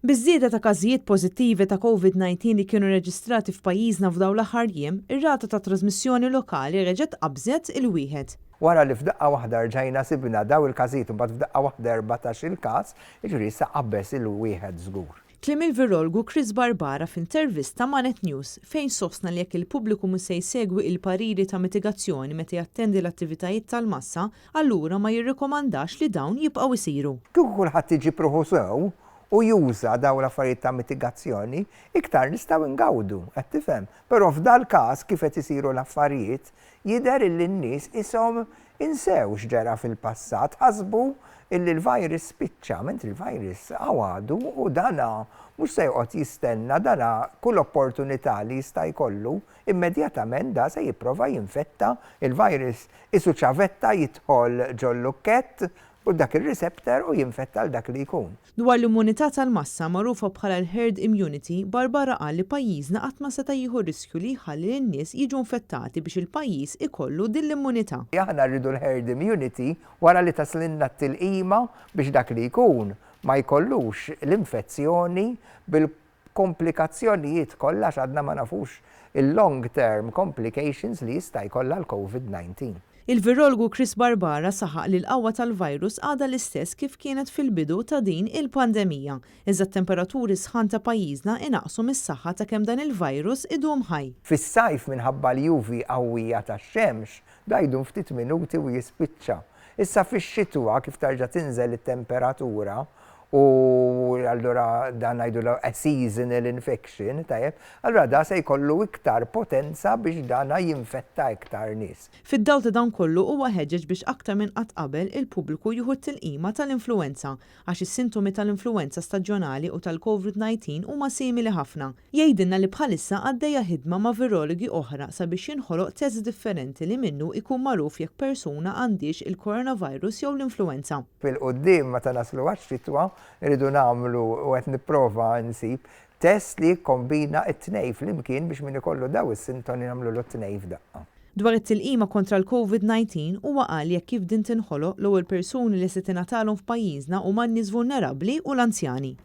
Biż-żieda ta' każijiet pożittivi ta' COVID-19 li kienu reġistrati f'pajjiżna f'dawn l-aħħar jiem, ir-rata ta' trasmissjoni lokali reġgħet qabżet il-wieħed. Wara li f'daqqa waħda rġajna sibna daw il-każijiet u mbagħad f'daqqa waħda 14 il-każ, jiġri issa qabeż il-wieħed żgur. Kliem il-virolgu Chris Barbara f'intervista ma' Net News fejn sostna li jekk il-pubbliku mhux se jsegwi il-pariri ta' mitigazzjoni meta jattendi l-attivitajiet tal-massa, allura ma jirrikomandax li dawn jibqgħu jsiru. Kieku kulħadd jiġi pruħu sew u juża daw l-affarijiet ta' mitigazzjoni, iktar nistgħu ngawdu, qed tifhem. Però f'dal każ kif qed isiru l-affarijiet, jidher illi n-nies ishom insew x'ġara fil-passat, ħasbu illi l-virus spiċċa, mentri l-virus għawadu u dana mhux se joqgħod jistenna dana kull opportunità li jista' jkollu, immedjatament da se jipprova jinfetta il-virus isu ċavetta jidħol ġol-lukkett u dak il-receptor u jinfetta l dak li jkun. Dwar l-immunità tal-massa magħrufa bħala l-herd immunity, Barbara qal li pajjiżna qatt ma seta' jieħu riskju li jħalli lin-nies jiġu infettati biex il-pajjiż ikollu din l-immunità. Aħna rridu l-herd immunity wara li taslinna t-tilqima biex dak li jkun ma jkollux l-infezzjoni bil-komplikazzjonijiet kollha x'għadna ma nafux il-long term complications li jista' jkollha l-COVID-19. Il-virolgu Chris Barbara saħaq li l-qawwa tal-virus għadha l-istess kif kienet fil-bidu ta' din il-pandemija, iżda t-temperaturi sħan ta' pajjiżna inaqsu mis-saħħa ta' kemm dan il-virus idum ħaj. Fis-sajf minħabba l-UV qawwija tax-xemx dajdum ftit minuti u jispiċċa. Issa fix-xitwa kif tarġa' tinżel it-temperatura u allura dan ngħidulu a seasonal infection, tajjeb, allura da se jkollu iktar potenza biex dana jinfetta iktar nies. Fid-dawl ta' dan kollu huwa ħeġġeġ biex aktar minn qatt qabel il-pubbliku jieħu t-tilqima tal-influwenza għax is-sintomi tal-influwenza staġjonali u tal-COVID-19 huma simili ħafna. Jgħidilna li bħalissa għaddejja ħidma ma' virologi oħra sabiex jinħoloq test differenti li minnu ikun magħruf jekk persuna għandix il-coronavirus jew l-influenza. Fil-qudiem meta naslu għax-xitwa irridu nagħmlu u qed nipprova nsib test li jikkombina t-tnejn flimkien biex min ikollu daw is-sintomi nagħmlu t-tnejn f'daqqa. Dwar it-tilqima kontra l-COVID-19 huwa qal jekk kif din tinħoloq l-ewwel persuni li se tingħatalhom f'pajjiżna huma n-nies vulnerabbli u l-anzjani.